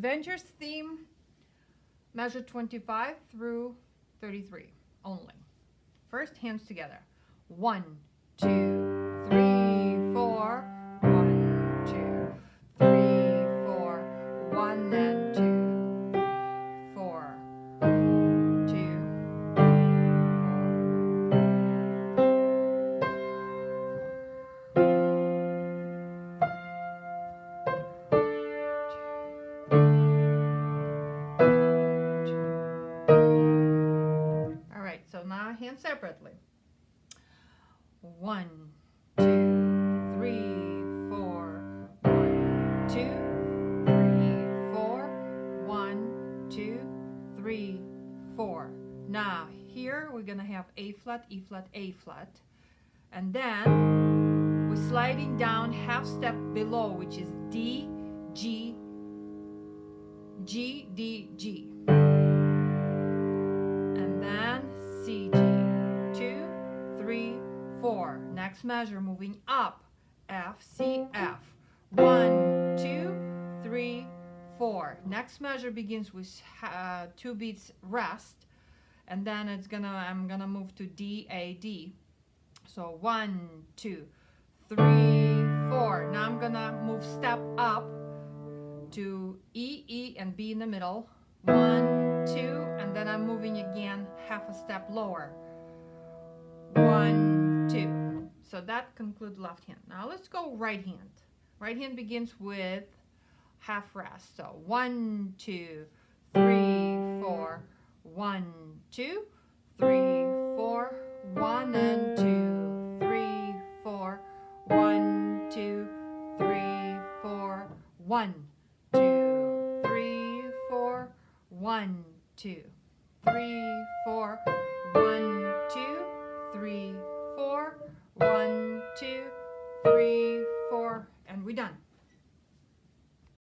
Avengers theme, measure 25 through 33 only. First, hands together. 1, 2, 3, 4. 1, 2, 3, 4. 1 and 2, 4, 2, 4. All right, so now hands separately. 1, 2, 3, 4. 1, 2, 3, 4. 1, 2, 3, 4. Now here we're gonna have A flat, E flat, A flat, and then we're sliding down half step below, which is D, G, G, D, G, and then C, G. 2, 3, 4. Next measure, moving up, F, C, F. 1, 2, 3, 4. Next measure begins with 2 beats rest, and then I'm gonna move to D, A, D. So 1, 2, 3, 4. Now I'm gonna move step up to E, E, and B in the middle. 1, 2, and then I'm moving again half a step lower. 1, 2. So that concludes left hand. Now let's go right hand. Right hand begins with half rest. So 1, 2, 3, 4. 1, 2, 3, 4. 1 and 2, 3, 4. 1, 2, 3, 4. 1, 2, 3, 4. 1, 2, 3, 4. 1, 2, 3, 4. 1, 2, 3, 4, and we're done.